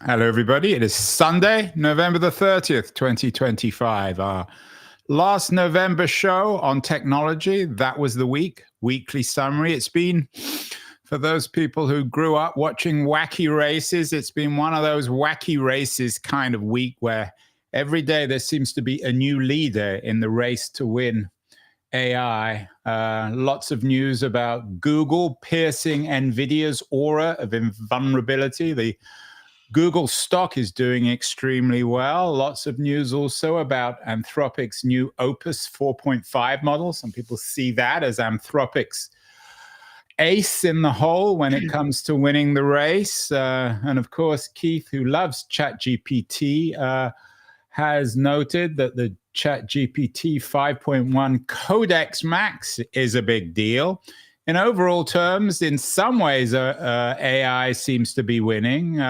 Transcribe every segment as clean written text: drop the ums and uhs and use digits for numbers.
Hello, everybody. It is Sunday, November the 30th, 2025. Our last November show on technology. That was the weekly summary. It's been, for those people who grew up watching wacky races, it's been one of those wacky races kind of week where every day there seems to be a new leader in the race to win AI. Lots of news about Google piercing NVIDIA's aura of invulnerability. The Google stock is doing extremely well. Lots of news also about Anthropic's new Opus 4.5 model. Some people see that as Anthropic's ace in the hole when it comes to winning the race. And of course, Keith, who loves ChatGPT, has noted that the ChatGPT 5.1 Codex Max is a big deal. In overall terms, in some ways, AI seems to be winning.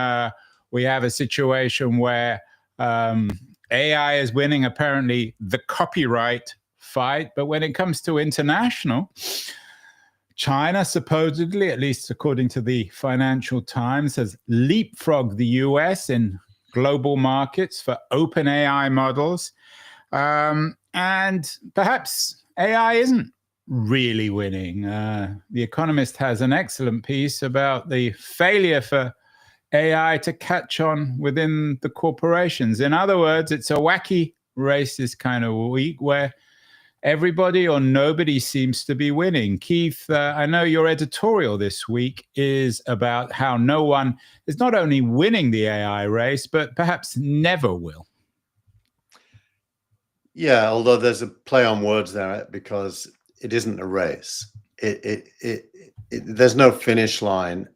We have a situation where AI is winning, apparently, the copyright fight. But when it comes to international, China supposedly, at least according to the Financial Times, has leapfrogged the US in global markets for open AI models. And perhaps AI isn't really winning. The Economist has an excellent piece about the failure for AI to catch on within the corporations. In other words, it's a wacky racist kind of week where everybody or nobody seems to be winning. Keith, I know your editorial this week is about how no one is not only winning the AI race, but perhaps never will. Yeah, although there's a play on words there because it isn't a race. There's no finish line.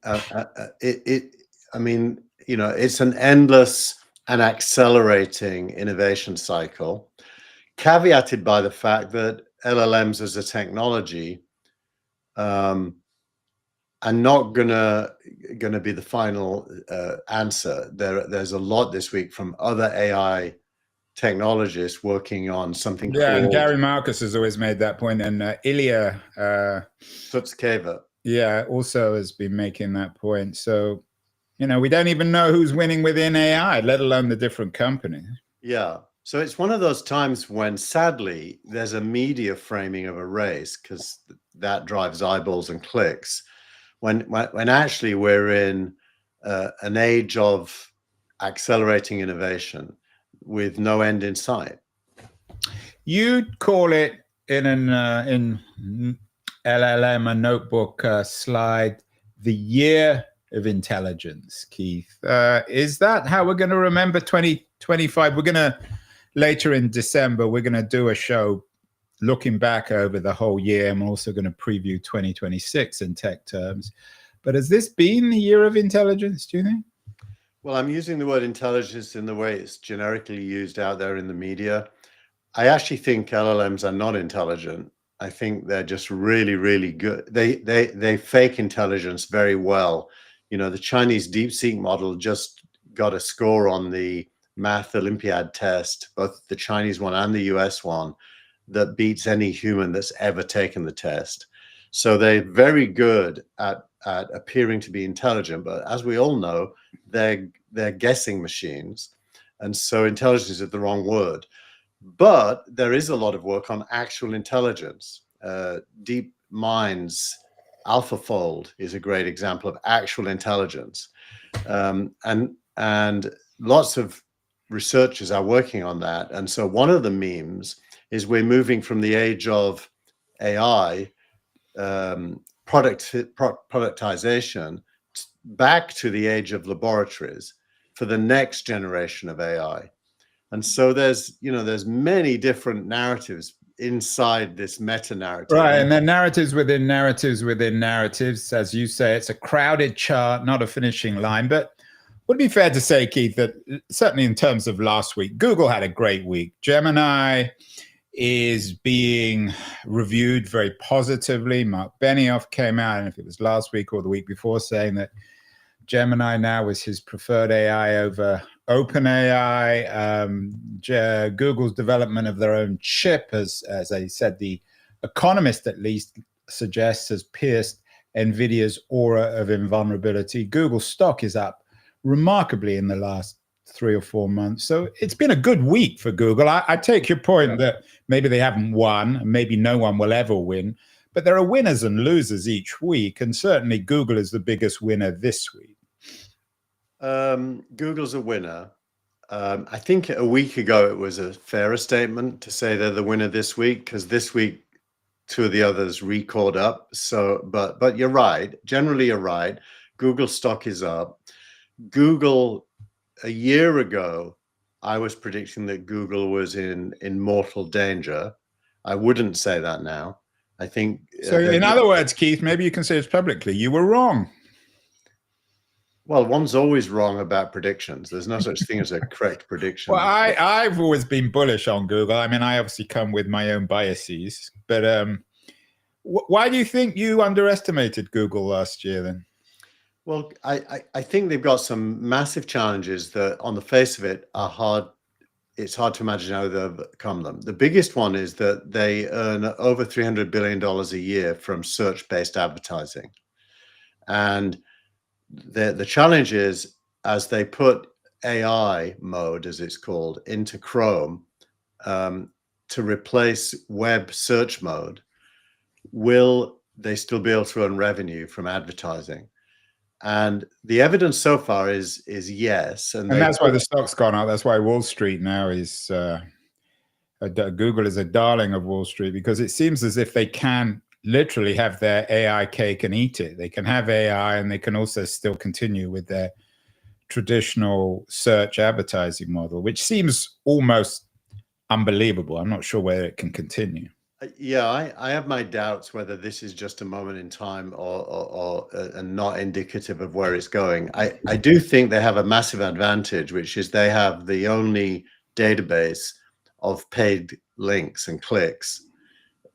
I mean, you know, it's an endless and accelerating innovation cycle, caveated by the fact that LLMs as a technology are not gonna be the final answer. There's a lot this week from other AI technologists working on something called... and Gary Marcus has always made that point, and Ilya Twtw. Yeah, also has been making that point. So, you know, we don't even know who's winning within AI, let alone the different companies. Yeah. So it's one of those times when, sadly, there's a media framing of a race because that drives eyeballs and clicks. When actually we're in an age of accelerating innovation with no end in sight. You'd call it in LLM, a notebook slide, the year of intelligence, Keith. Is that how we're going to remember 2025? We're going to, later in December, we're going to do a show looking back over the whole year, and we're also going to preview 2026 in tech terms. But has this been the year of intelligence, do you think? Well, I'm using the word intelligence in the way it's generically used out there in the media. I actually think LLMs are not intelligent. I think they're just really, really good. They fake intelligence very well. You know, the Chinese DeepSeek model just got a score on the Math Olympiad test, both the Chinese one and the US one, that beats any human that's ever taken the test. So they're very good at appearing to be intelligent, but as we all know, they're guessing machines. And so intelligence is the wrong word. But there is a lot of work on actual intelligence. DeepMind's AlphaFold is a great example of actual intelligence. And lots of researchers are working on that. And so one of the memes is we're moving from the age of AI productization back to the age of laboratories for the next generation of AI. And so there's many different narratives inside this meta narrative. Right, and then narratives within narratives within narratives. As you say, it's a crowded chart, not a finishing line. But would it be fair to say, Keith, that certainly in terms of last week, Google had a great week. Gemini is being reviewed very positively. Mark Benioff came out, and if it was last week or the week before, saying that Gemini now is his preferred AI over OpenAI. Google's development of their own chip, as I said, the Economist at least suggests, has pierced NVIDIA's aura of invulnerability. Google stock is up remarkably in the last 3 or 4 months. So it's been a good week for Google. I take your point that maybe they haven't won, and maybe no one will ever win, but there are winners and losers each week, and certainly Google is the biggest winner this week. Google's a winner. I think a week ago it was a fairer statement to say they're the winner this week, because this week two of the others record up. So, but you're right. Generally, you're right. Google stock is up. Google, a year ago, I was predicting that Google was in mortal danger. I wouldn't say that now. I think. So, in other words, Keith, maybe you can say it publicly. You were wrong. Well, one's always wrong about predictions. There's no such thing as a correct prediction. Well, I've always been bullish on Google. I mean, I obviously come with my own biases, but why do you think you underestimated Google last year then? Well, I think they've got some massive challenges that on the face of it are hard. It's hard to imagine how they'll overcome them. The biggest one is that they earn over $300 billion a year from search-based advertising. And the challenge is, as they put AI mode, as it's called, into Chrome to replace web search mode, will they still be able to earn revenue from advertising? And the evidence so far is yes. And that's why the stock's gone up. That's why Wall Street now is Google is a darling of Wall Street, because it seems as if they can literally have their AI cake and eat it. They can have AI and they can also still continue with their traditional search advertising model, which seems almost unbelievable. I'm not sure whether it can continue. Yeah, I have my doubts whether this is just a moment in time or not indicative of where it's going. I do think they have a massive advantage, which is they have the only database of paid links and clicks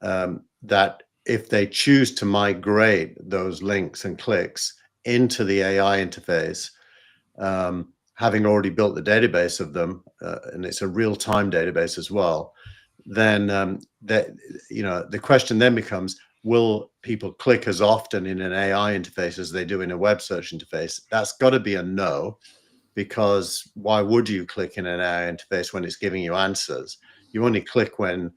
that if they choose to migrate those links and clicks into the AI interface, having already built the database of them, and it's a real-time database as well, then the question then becomes, will people click as often in an AI interface as they do in a web search interface? That's got to be a no, because why would you click in an AI interface when it's giving you answers? You only click when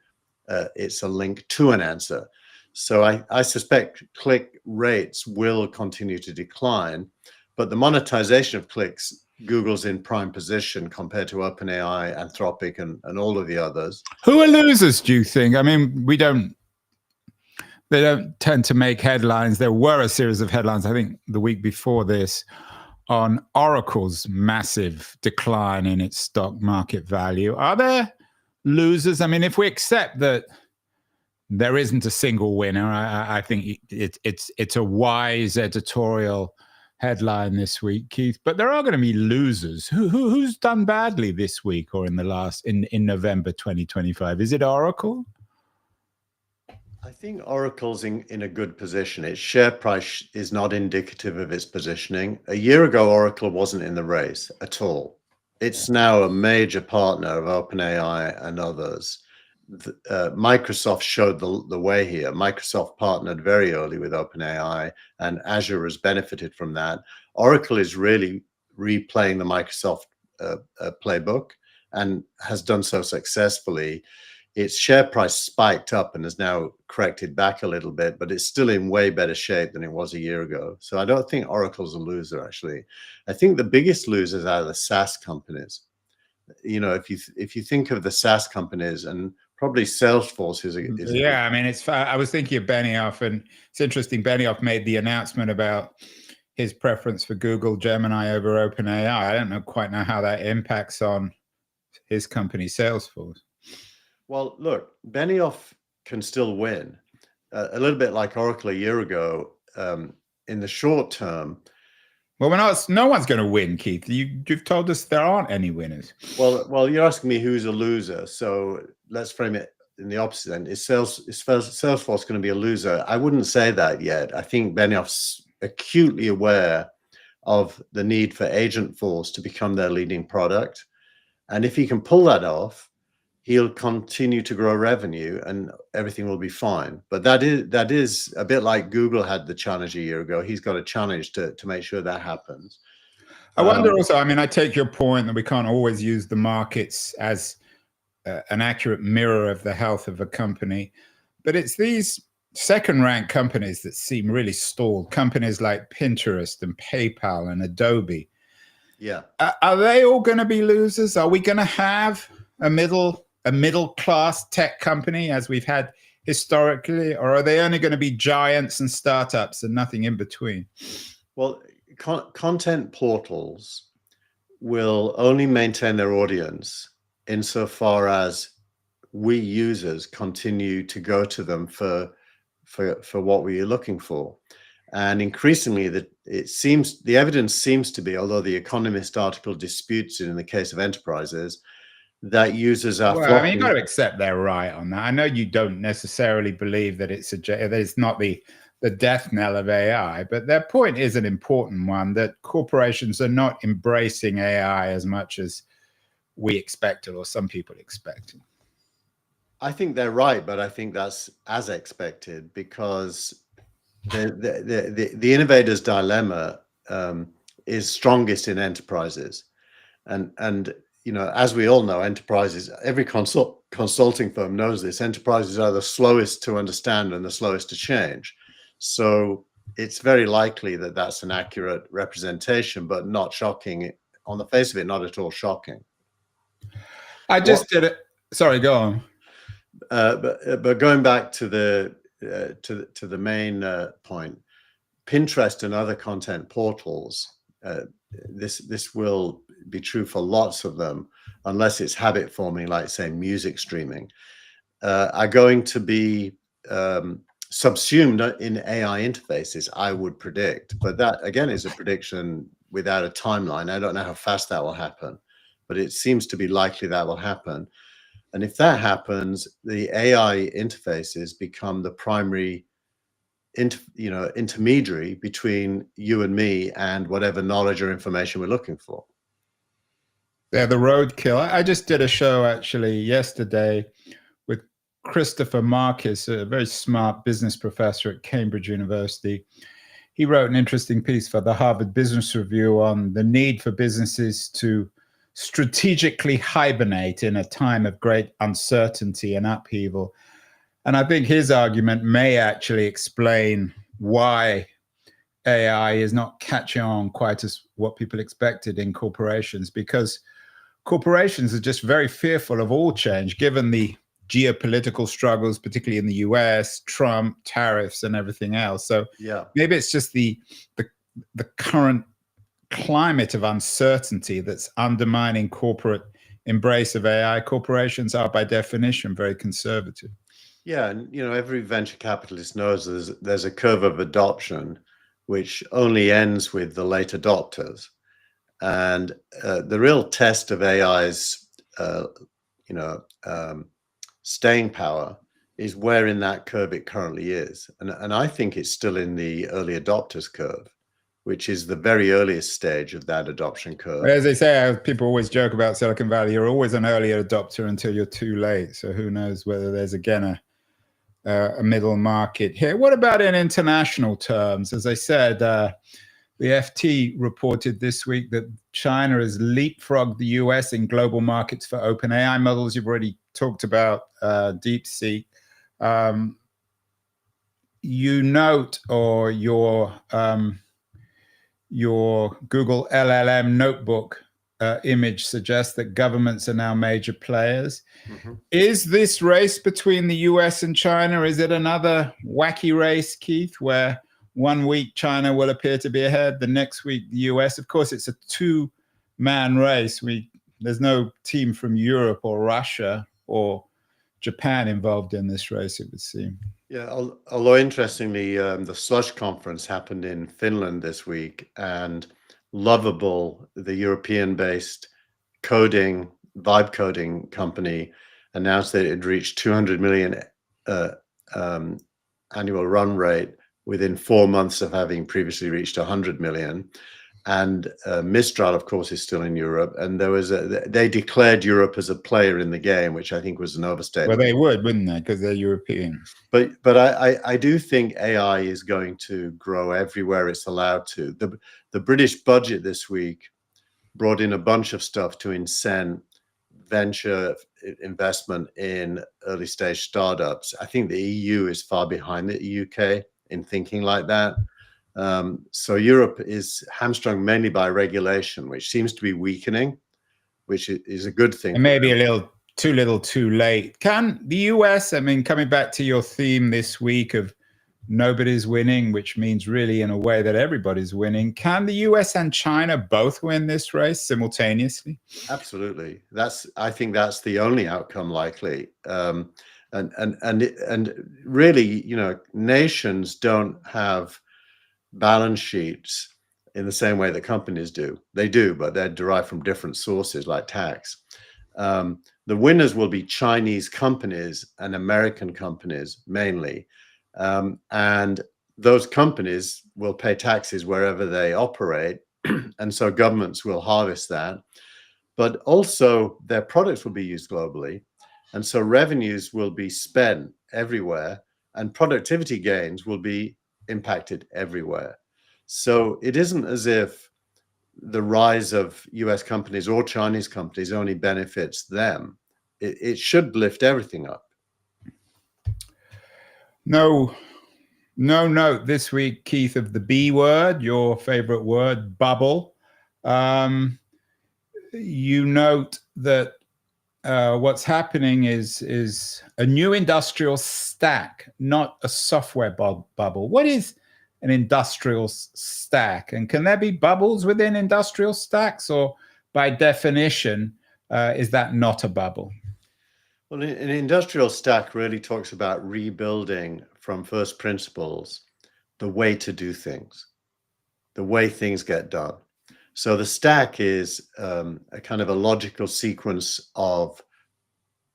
it's a link to an answer. So I suspect click rates will continue to decline, but the monetization of clicks, Google's in prime position compared to OpenAI, Anthropic, and all of the others. Who are losers, do you think? I mean, they don't tend to make headlines. There were a series of headlines, I think, the week before this on Oracle's massive decline in its stock market value. Are there losers? I mean, if we accept that there isn't a single winner, I think it's a wise editorial headline this week, Keith. But there are going to be losers. Who's done badly this week or in November 2025? Is it Oracle? I think Oracle's in a good position. Its share price is not indicative of its positioning. A year ago, Oracle wasn't in the race at all. It's now a major partner of OpenAI and others. Microsoft showed the way here. Microsoft partnered very early with OpenAI, and Azure has benefited from that. Oracle is really replaying the Microsoft playbook and has done so successfully. Its share price spiked up and has now corrected back a little bit, but it's still in way better shape than it was a year ago. So I don't think Oracle's a loser, actually. I think the biggest losers are the SaaS companies. If you think of the SaaS companies, and probably Salesforce is yeah. I mean, I was thinking of Benioff, and it's interesting. Benioff made the announcement about his preference for Google Gemini over OpenAI. I don't quite know how that impacts on his company, Salesforce. Well, look, Benioff can still win, a little bit like Oracle a year ago. In the short term. Well, no one's going to win, Keith. You've told us there aren't any winners. Well, you're asking me who's a loser. So let's frame it in the opposite end. Is Salesforce going to be a loser? I wouldn't say that yet. I think Benioff's acutely aware of the need for Agentforce to become their leading product. And if he can pull that off, he'll continue to grow revenue and everything will be fine. But that is a bit like Google had the challenge a year ago. He's got a challenge to make sure that happens. I wonder also, I mean, I take your point that we can't always use the markets as an accurate mirror of the health of a company, but it's these second-rank companies that seem really stalled. Companies like Pinterest and PayPal and Adobe. Yeah. Are they all going to be losers? Are we going to have a middle-class tech company as we've had historically, or are they only going to be giants and startups and nothing in between? Well, content portals will only maintain their audience insofar as we users continue to go to them for what we are looking for. And increasingly, the evidence seems to be, although the Economist article disputes it in the case of enterprises, that users are well, I mean, you've got to accept they're right on that. I know you don't necessarily believe that it's not the death knell of AI, but their point is an important one, that corporations are not embracing AI as much as we expected, or some people expected. I think they're right, but I think that's as expected, because the innovator's dilemma is strongest in enterprises, and you know, as we all know, enterprises, every consulting firm knows this, enterprises are the slowest to understand and the slowest to change. So it's very likely that that's an accurate representation, but not shocking. On the face of it, not at all shocking. I just did it. Sorry, go on. But going back to the main point, Pinterest and other content portals, this will be true for lots of them, unless it's habit forming, like say music streaming, are going to be subsumed in AI interfaces, I would predict. But that again is a prediction without a timeline. I don't know how fast that will happen, but it seems to be likely that will happen. And if that happens, the AI interfaces become the primary intermediary between you and me and whatever knowledge or information we're looking for. They're the roadkill. I just did a show actually yesterday with Christopher Marcus, a very smart business professor at Cambridge University. He wrote an interesting piece for the Harvard Business Review on the need for businesses to strategically hibernate in a time of great uncertainty and upheaval. And I think his argument may actually explain why AI is not catching on quite as what people expected in corporations, because corporations are just very fearful of all change, given the geopolitical struggles, particularly in the US, Trump, tariffs, and everything else. So yeah, maybe it's just the current climate of uncertainty that's undermining corporate embrace of AI. Corporations are by definition very conservative. Yeah, and you know, every venture capitalist knows there's a curve of adoption which only ends with the late adopters. And the real test of AI's staying power is where in that curve it currently is. And I think it's still in the early adopters curve, which is the very earliest stage of that adoption curve. As they say, people always joke about Silicon Valley, you're always an early adopter until you're too late. So who knows whether there's again a middle market here. What about in international terms? As I said, the FT reported this week that China has leapfrogged the US in global markets for open AI models. You've already talked about DeepSeek. You note, or your Google LLM notebook image suggests that governments are now major players. Mm-hmm. Is this race between the US and China, is it another wacky race, Keith, where one week China will appear to be ahead, the next week the US? Of course, it's a two-man race. There's no team from Europe or Russia or Japan involved in this race, it would seem. Yeah, although interestingly, the Slush conference happened in Finland this week, and Lovable, the European-based vibe coding company, announced that it had reached 200 million annual run rate within 4 months of having previously reached 100 million. And Mistral, of course, is still in Europe, and they declared Europe as a player in the game, which I think was an overstatement. Well, they would, wouldn't they? Because they're European. But I do think AI is going to grow everywhere it's allowed to. The British budget this week brought in a bunch of stuff to incent venture investment in early stage startups. I think the EU is far behind the UK in thinking like that. So Europe is hamstrung mainly by regulation, which seems to be weakening, which is a good thing. And maybe a little too late. Can the US, I mean, coming back to your theme this week of nobody's winning, which means really in a way that everybody's winning, can the US and China both win this race simultaneously? Absolutely. I think that's the only outcome likely. And really, you know, nations don't have balance sheets in the same way that companies do. They do, but they're derived from different sources like tax. The winners will be Chinese companies and American companies mainly. And those companies will pay taxes wherever they operate. And so governments will harvest that. But also their products will be used globally. And so revenues will be spent everywhere and productivity gains will be impacted everywhere. So it isn't as if the rise of US companies or Chinese companies only benefits them. It should lift everything up. No note this week, Keith, of the B word, your favorite word, bubble. You note that what's happening is a new industrial stack, not a software bubble. What is an industrial stack? And can there be bubbles within industrial stacks, or by definition, is that not a bubble? Well, an industrial stack really talks about rebuilding from first principles the way to do things, the way things get done. So the stack is a kind of a logical sequence of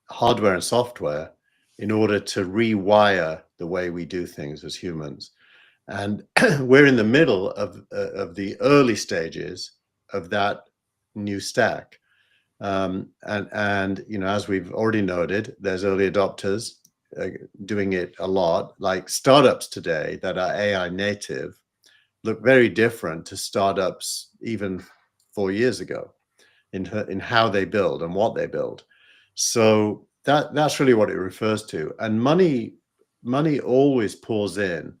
hardware and software in order to rewire the way we do things as humans. And we're in the middle of the early stages of that new stack. And you know, as we've already noted, there's early adopters doing it a lot. Like startups today that are AI native look very different to startups even 4 years ago in how they build and what they build. So that's really what it refers to. And money always pours in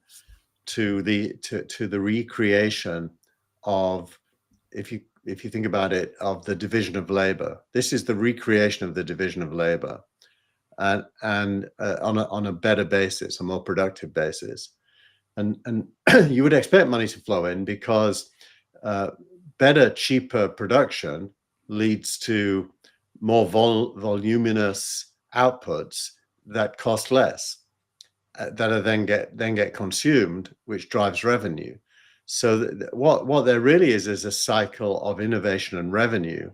to the recreation of, if you think about it, of the division of labor. This is the recreation of the division of labor, and on a better basis, a more productive basis. And you would expect money to flow in because better, cheaper production leads to more voluminous outputs that cost less, that are then get consumed, which drives revenue. So what there really is a cycle of innovation and revenue,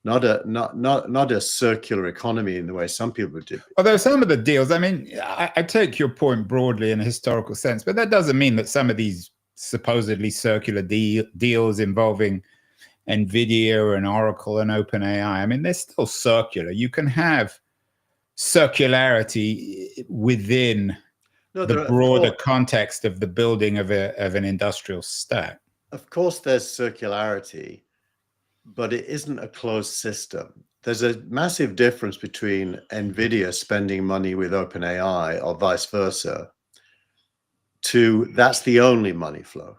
not a circular economy in the way some people do. Although some of the deals, I mean, I take your point broadly in a historical sense, but that doesn't mean that some of these supposedly circular deals involving NVIDIA and Oracle and OpenAI, I mean, they're still circular. You can have circularity within the broader context of the building of an industrial stack. Of course, there's circularity, but it isn't a closed system. There's a massive difference between NVIDIA spending money with OpenAI or vice versa to that's the only money flow.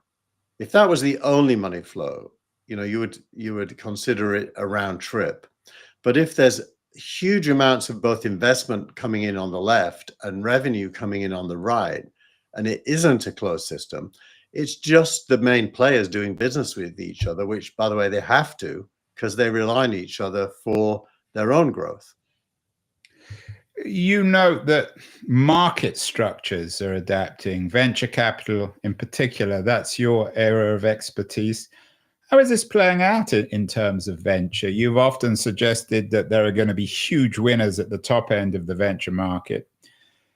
If that was the only money flow, you know, you would consider it a round trip. But if there's huge amounts of both investment coming in on the left and revenue coming in on the right, and it isn't a closed system, it's just the main players doing business with each other, which, by the way, they have to, because they rely on each other for their own growth. You note that market structures are adapting, venture capital in particular. That's your area of expertise. How is this playing out in terms of venture? You've often suggested that there are going to be huge winners at the top end of the venture market.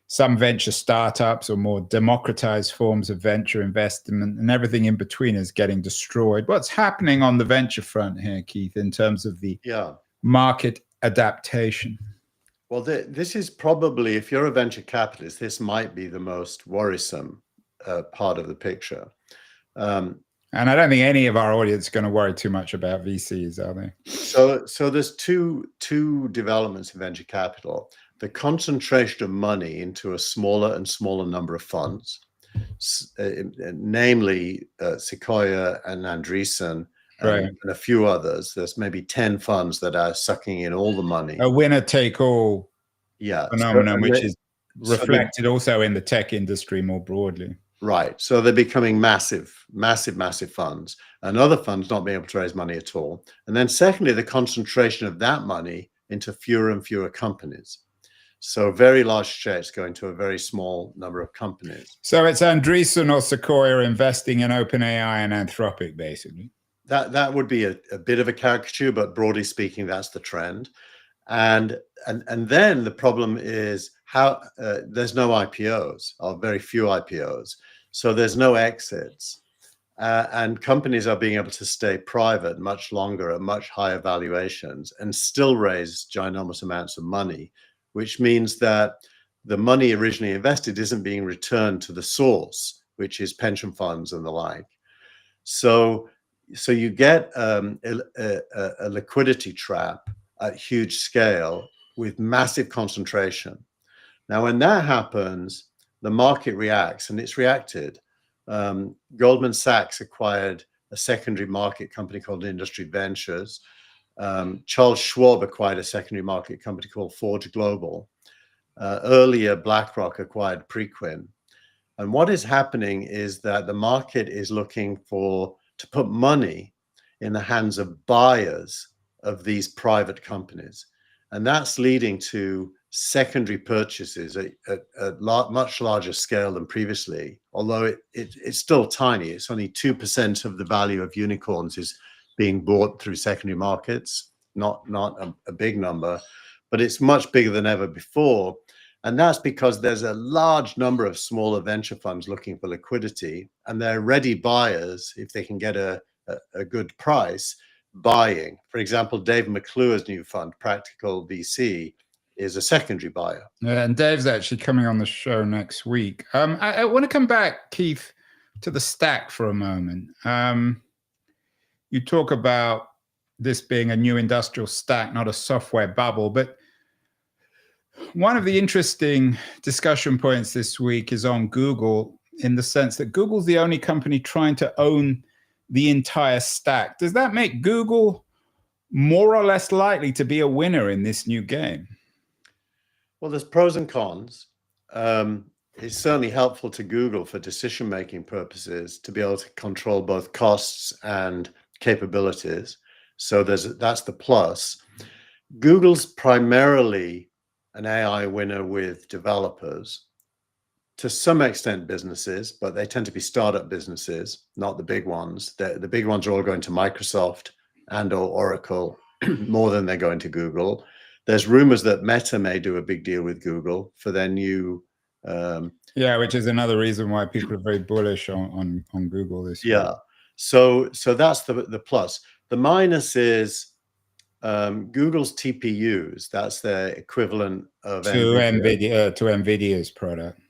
Some venture startups or more democratized forms of venture investment, and everything in between is getting destroyed. What's happening on the venture front here, Keith, in terms of the market adaptation? Well, this is probably, if you're a venture capitalist, this might be the most worrisome part of the picture. And I don't think any of our audience is going to worry too much about VCs, are they? So there's two developments in venture capital. The concentration of money into a smaller and smaller number of funds, namely Sequoia and Andreessen, Right. and a few others. There's maybe 10 funds that are sucking in all the money. A winner-take-all phenomenon, which is reflected also in the tech industry more broadly. Right. So they're becoming massive funds, and other funds not being able to raise money at all. And then secondly, the concentration of that money into fewer and fewer companies. So very large checks going to a very small number of companies. So it's Andreessen or Sequoia investing in OpenAI and Anthropic, basically. That would be a bit of a caricature, but broadly speaking, that's the trend. And then the problem is how there's no IPOs, or very few IPOs. So there's no exits. And companies are being able to stay private much longer at much higher valuations and still raise ginormous amounts of money, which means that the money originally invested isn't being returned to the source, which is pension funds and the like. So you get a liquidity trap at huge scale with massive concentration. Now, when that happens, the market reacts, and it's reacted. Goldman Sachs acquired a secondary market company called Industry Ventures. Charles Schwab acquired a secondary market company called Forge Global. Earlier, BlackRock acquired Preqin. And what is happening is that the market is looking to put money in the hands of buyers of these private companies. And that's leading to secondary purchases at much larger scale than previously, although it's still tiny. It's only 2% of the value of unicorns is being bought through secondary markets, not a big number, but it's much bigger than ever before. And that's because there's a large number of smaller venture funds looking for liquidity, and they're ready buyers if they can get a good price buying. For example, Dave McClure's new fund, Practical VC, is a secondary buyer. Yeah, and Dave's actually coming on the show next week. I want to come back, Keith, to the stack for a moment. You talk about this being a new industrial stack, not a software bubble, but one of the interesting discussion points this week is on Google, in the sense that Google's the only company trying to own the entire stack. Does that make Google more or less likely to be a winner in this new game? Well, there's pros and cons. It's certainly helpful to Google for decision-making purposes to be able to control both costs and capabilities. So that's the plus. Google's primarily an AI winner with developers, to some extent businesses, but they tend to be startup businesses, not the big ones. The big ones are all going to Microsoft and or Oracle more than they're going to Google. There's rumors that Meta may do a big deal with Google for their new yeah, which is another reason why people are very bullish on Google this year. Yeah. So that's the plus. The minus is Google's TPUs. That's their equivalent of NVIDIA's product.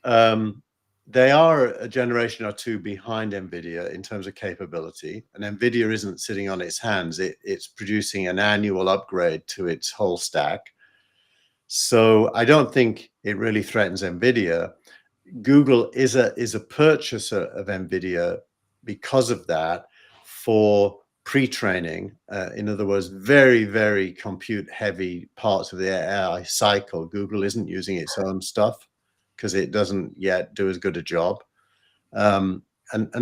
They are a generation or two behind NVIDIA in terms of capability, and NVIDIA isn't sitting on its hands. It's producing an annual upgrade to its whole stack. So I don't think it really threatens NVIDIA. Google is a purchaser of NVIDIA because of that for pre-training. In other words, very, very compute heavy parts of the AI cycle. Google isn't using its own stuff because it doesn't yet do as good a job. And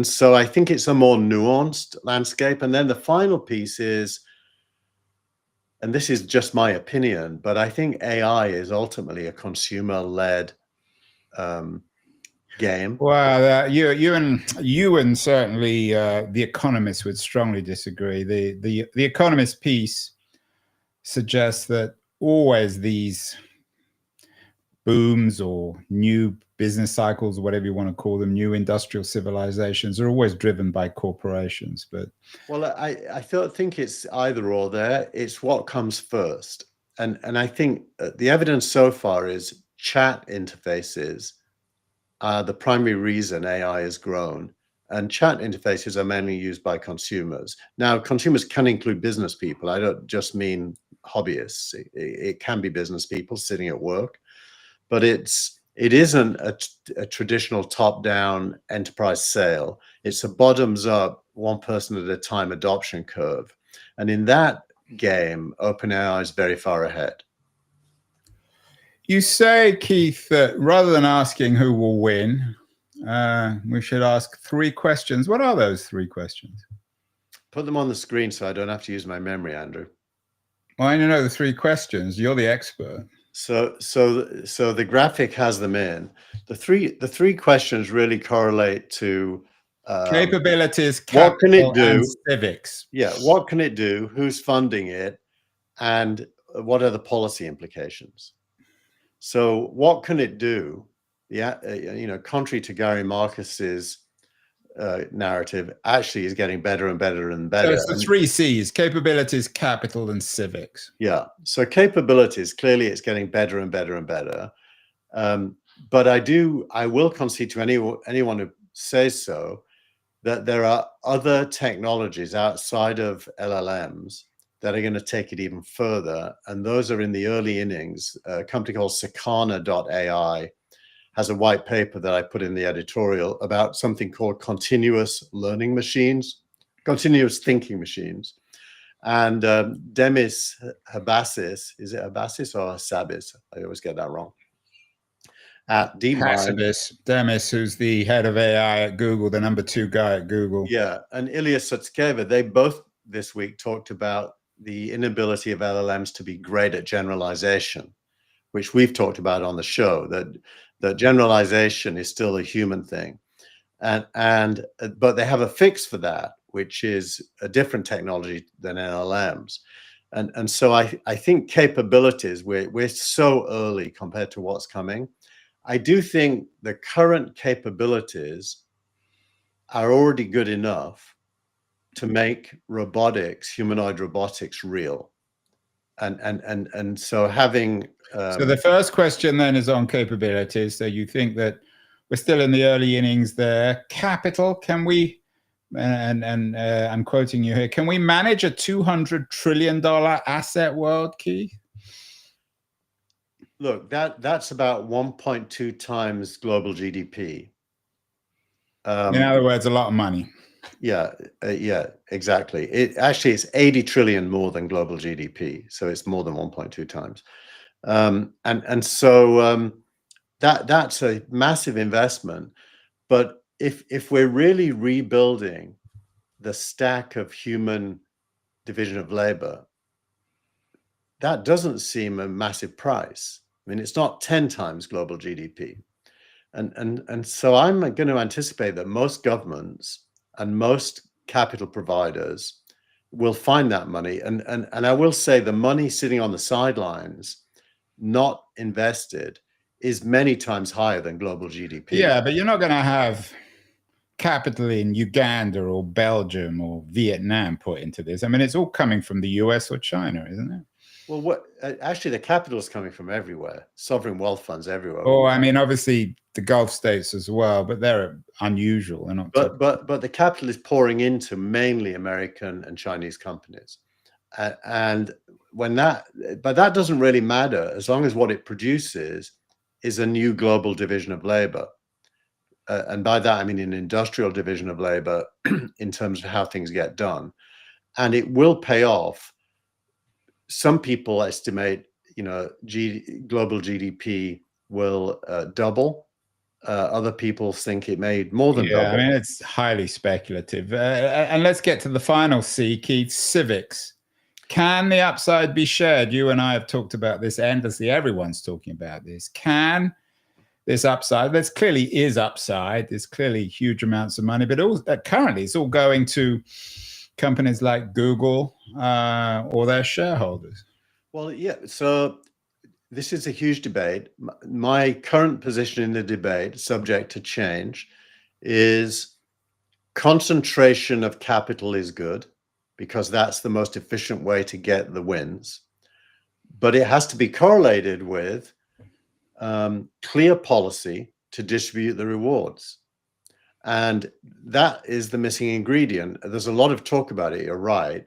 so I think it's a more nuanced landscape. And then the final piece is, and this is just my opinion, but I think AI is ultimately a consumer-led game. Well, you and certainly The Economist would strongly disagree. The Economist piece suggests that always these booms or new business cycles, whatever you want to call them, new industrial civilizations, are always driven by corporations. But well, I think it's either or there. It's what comes first. And I think the evidence so far is chat interfaces are the primary reason AI has grown. and chat interfaces are mainly used by consumers. Now, consumers can include business people. I don't just mean hobbyists. It can be business people sitting at work, but it isn't a traditional top-down enterprise sale. It's a bottoms-up, one person at a time adoption curve. And in that game, OpenAI is very far ahead. You say, Keith, that rather than asking who will win, we should ask 3 questions. What are those 3 questions? Put them on the screen so I don't have to use my memory, Andrew. Well, I know the 3 questions. You're the expert. So the graphic has them in. The three questions really correlate to capabilities, what can it do, and civics. Yeah, what can it do? Who's funding it? And what are the policy implications? So what can it do? Yeah, contrary to Gary Marcus's narrative, actually is getting better and better and better. So it's the 3 C's: capabilities, capital, and civics. Yeah. So capabilities, clearly it's getting better and better and better. But I will concede to anyone who says so, that there are other technologies outside of LLMs that are going to take it even further. And those are in the early innings. A company called Sakana.ai has a white paper that I put in the editorial about something called continuous learning machines, continuous thinking machines. And Demis Habbousis, is it Habbousis or Hassabis? I always get that wrong. At DeepMind. Demis, who's the head of AI at Google, the number 2 guy at Google. Yeah, and Ilya Sutskever, they both this week talked about the inability of LLMs to be great at generalization, which we've talked about on the show, that generalization is still a human thing. But they have a fix for that, which is a different technology than LLMs. And so I think capabilities, we're so early compared to what's coming. I do think the current capabilities are already good enough to make robotics, humanoid robotics, real. And so having so the first question then is on capabilities. So you think that we're still in the early innings there. Capital, can we, and I'm quoting you here, can we manage a $200 trillion asset world, Keith? Look, that's about 1.2 times global GDP. In other words, a lot of money. Yeah, exactly. It's 80 trillion more than global GDP, so it's more than 1.2 times. So that's a massive investment. But if we're really rebuilding the stack of human division of labor, that doesn't seem a massive price. I mean, it's not 10 times global GDP. And so I'm going to anticipate that most governments and most capital providers will find that money. And I will say the money sitting on the sidelines, not invested, is many times higher than global GDP. Yeah, but you're not going to have capital in Uganda or Belgium or Vietnam put into this. I mean, it's all coming from the US or China, isn't it? Well, actually, the capital is coming from everywhere. Sovereign wealth funds everywhere. Oh, I mean, obviously the Gulf states as well, but they're unusual. They're not. But the capital is pouring into mainly American and Chinese companies, and but that doesn't really matter as long as what it produces is a new global division of labor, and by that I mean an industrial division of labor in terms of how things get done, and it will pay off. Some people estimate, global GDP will double. Other people think it may more than double. I mean, it's highly speculative. And let's get to the final C, Keith, civics. Can the upside be shared? You and I have talked about this endlessly. Everyone's talking about this. Can this upside, there clearly is upside. There's clearly huge amounts of money, but currently it's all going to companies like Google or their shareholders. Well, yeah. So this is a huge debate. My current position in the debate, subject to change, is concentration of capital is good because that's the most efficient way to get the wins. But it has to be correlated with clear policy to distribute the rewards. And that is the missing ingredient. There's a lot of talk about it, you're right.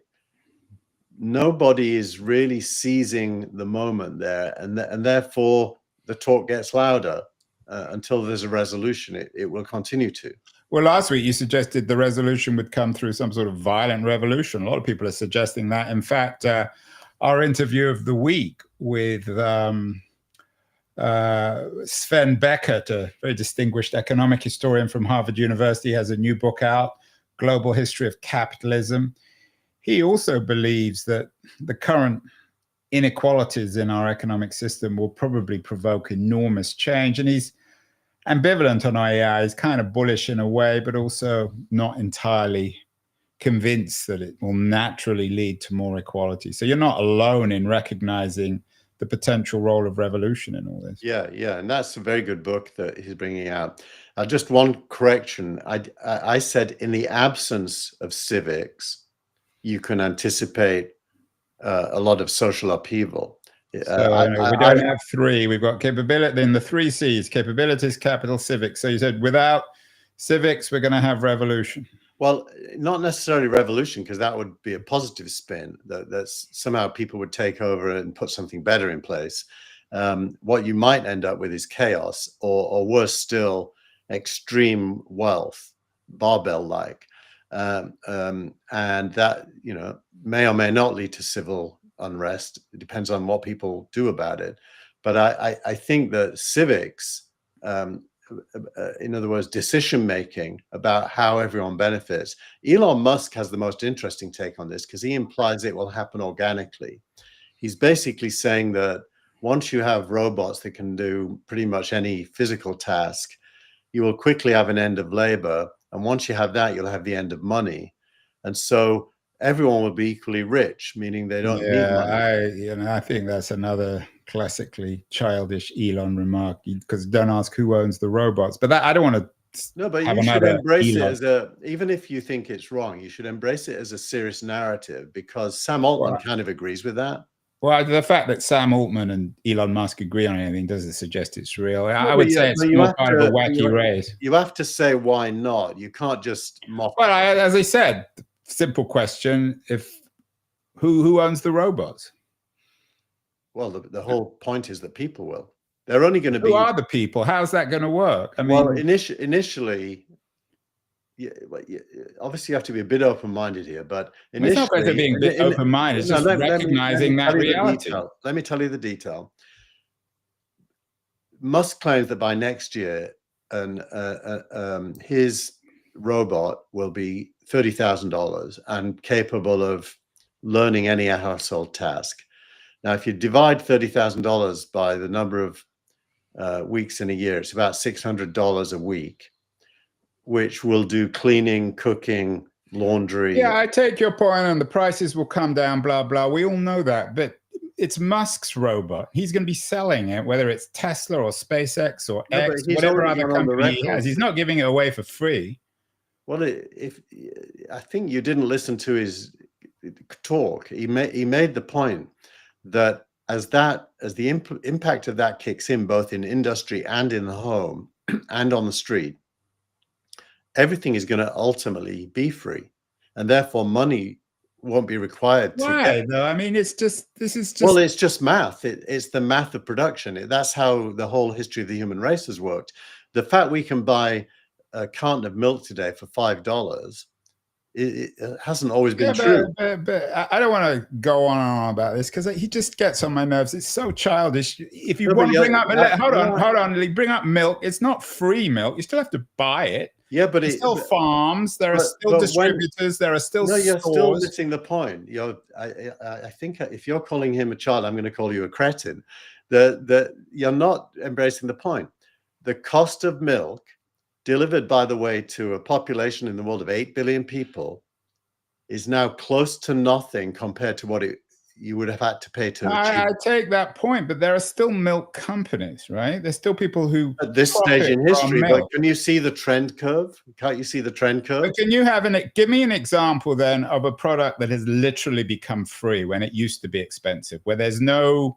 Nobody is really seizing the moment there, and therefore the talk gets louder until there's a resolution. It will continue to. Well, last week you suggested the resolution would come through some sort of violent revolution. A lot of people are suggesting that. In fact, our interview of the week with Sven Beckert, a very distinguished economic historian from Harvard University, has a new book out, Global History of Capitalism. He also believes that the current inequalities in our economic system will probably provoke enormous change. And he's ambivalent on AI. He's kind of bullish in a way, but also not entirely convinced that it will naturally lead to more equality. So you're not alone in recognizing the potential role of revolution in all this. Yeah, and that's a very good book that he's bringing out. Just one correction. I said in the absence of civics, you can anticipate a lot of social upheaval. So we don't have three. We've got capability in the three C's: capabilities, capital, civics. So you said without civics, we're going to have revolution. Well, not necessarily revolution, because that would be a positive spin, that somehow people would take over and put something better in place. What you might end up with is chaos, or worse still, extreme wealth, barbell-like. And that, may or may not lead to civil unrest. It depends on what people do about it. But I think that civics, in other words, decision making about how everyone benefits. Elon Musk has the most interesting take on this, because he implies it will happen organically. He's basically saying that once you have robots that can do pretty much any physical task, you will quickly have an end of labor. And once you have that, you'll have the end of money. And so everyone will be equally rich, meaning they don't need money. I think that's another classically childish Elon remark, because don't ask who owns the robots. But that, I don't want to. No, but you should embrace it as even if you think it's wrong, you should embrace it as a serious narrative, because Sam Altman kind of agrees with that. Well, the fact that Sam Altman and Elon Musk agree on anything doesn't suggest it's real. I would say it's more kind of a wacky race. You have to say why not. You can't just mock. Well, as I said, simple question: who owns the robots? Well, the whole point is that people will. They're only going to be. Who are the people? How's that going to work? I mean, well, initially. Yeah, obviously you have to be a bit open-minded here, but initially, it's not about being a bit open-minded. It's just recognizing that reality. Let me tell you the detail. Musk claims that by next year, his robot will be $30,000 and capable of learning any household task. Now, if you divide $30,000 by the number of weeks in a year, it's about $600 a week, which will do cleaning, cooking, laundry. Yeah, I take your point, and the prices will come down, blah, blah. We all know that. But it's Musk's robot. He's going to be selling it, whether it's Tesla or SpaceX or X, whatever other company he has. He's not giving it away for free. Well, I think you didn't listen to his talk. He made the point that as the impact of that kicks in, both in industry and in the home and on the street, everything is going to ultimately be free, and therefore money won't be required. Why, though? I mean, this is just. Well, it's just math. It's the math of production. That's how the whole history of the human race has worked. The fact we can buy a carton of milk today for $5, it hasn't always been true. But I don't want to go on and on about this, because he just gets on my nerves. It's so childish. If you want to bring up, hold on, bring up milk. It's not free milk. You still have to buy it. Yeah, but it's still farms. There are still distributors. There are still stores. You're still missing the point. I think if you're calling him a child, I'm going to call you a cretin. You're not embracing the point. The cost of milk, delivered, by the way, to a population in the world of 8 billion people, is now close to nothing compared to what you would have had to pay to achieve. I take that point, but there are still milk companies, right? There's still people who at this stage in history. But can you see the trend curve? Can't you see the trend curve? But can you give me an example then of a product that has literally become free when it used to be expensive, where there's no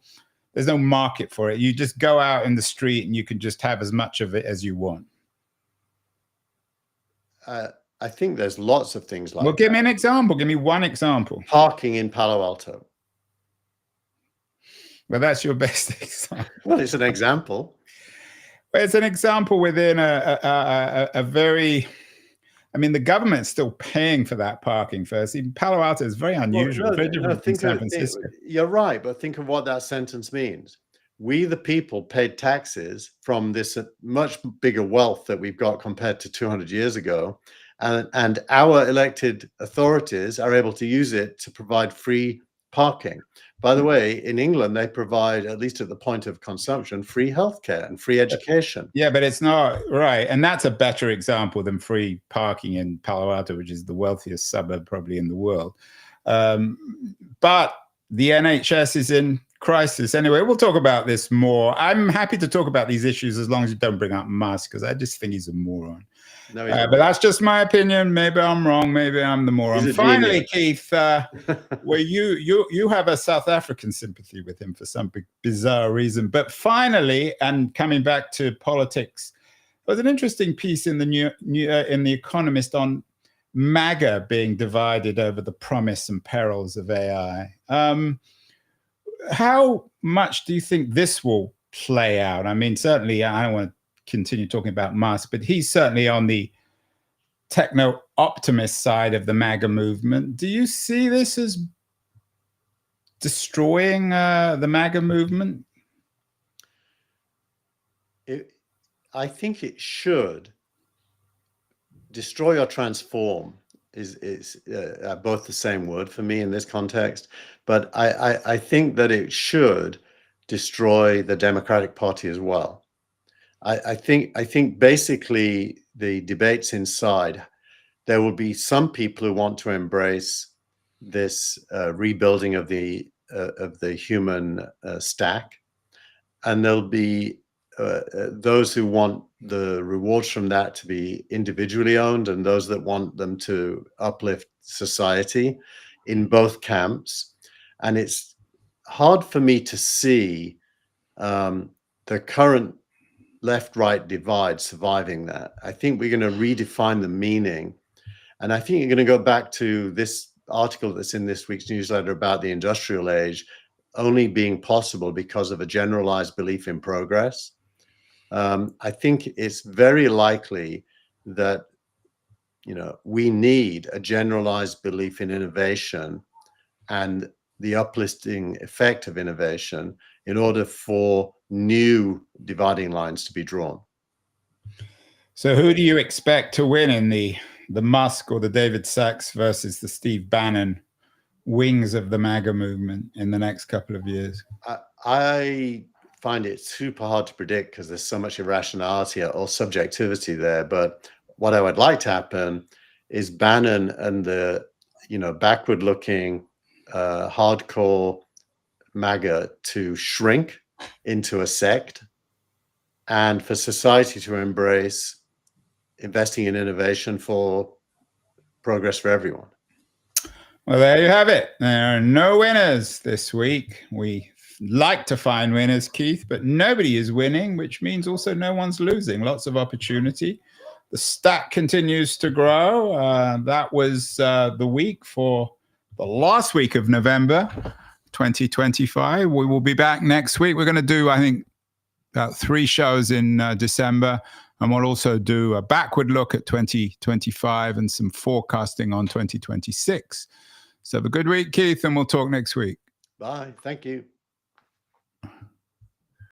market for it? You just go out in the street and you can just have as much of it as you want. I think there's lots of things like Well, give me an example. Give me one example. parking in Palo Alto. Well, that's your best example. Well, it's an example. Well, it's an example within a very... I mean, the government's still paying for that parking first. Even Palo Alto is very unusual, very different from San Francisco. You're right, but think of what that sentence means. We, the people, paid taxes from this much bigger wealth that we've got compared to 200 years ago. And our elected authorities are able to use it to provide free parking. By the way, in England, they provide, at least at the point of consumption, free healthcare and free education. Yeah, but it's not right. And that's a better example than free parking in Palo Alto, which is the wealthiest suburb probably in the world. But the NHS is in crisis. Anyway, we'll talk about this more. I'm happy to talk about these issues as long as you don't bring up Musk, because I just think he's a moron. No, but that's just my opinion. Maybe I'm wrong. Maybe I'm the moron. Finally, Keith, well, you have a South African sympathy with him for some bizarre reason. But finally, and coming back to politics, there was an interesting piece in the in The Economist on MAGA being divided over the promise and perils of AI. How much do you think this will play out? I mean, certainly, I don't want to continue talking about Musk, but he's certainly on the techno-optimist side of the MAGA movement. Do you see this as destroying the MAGA movement? I think it should. Destroy or transform is both the same word for me in this context, but I think that it should destroy the Democratic Party as well. I think basically the debates inside, there will be some people who want to embrace this rebuilding of the human stack, and there'll be those who want the rewards from that to be individually owned, and those that want them to uplift society in both camps. And it's hard for me to see the current left-right divide surviving that. I think we're going to redefine the meaning. And I think you're going to go back to this article that's in this week's newsletter about the industrial age only being possible because of a generalized belief in progress. I think it's very likely that, we need a generalized belief in innovation and the uplifting effect of innovation in order for new dividing lines to be drawn. So who do you expect to win in the Musk or the David Sachs versus the Steve Bannon wings of the MAGA movement in the next couple of years? I find it super hard to predict because there's so much irrationality or subjectivity there. But what I would like to happen is Bannon and the, backward-looking, hardcore MAGA to shrink into a sect, and for society to embrace investing in innovation for progress for everyone. Well, there you have it. There are no winners this week. We like to find winners, Keith, but nobody is winning, which means also no one's losing. Lots of opportunity. The stack continues to grow. That was the week for the last week of November 2025. We will be back next week. We're going to do, I think, about 3 shows in December, and we'll also do a backward look at 2025 and some forecasting on 2026. So have a good week, Keith, and we'll talk next week. Bye. Thank you.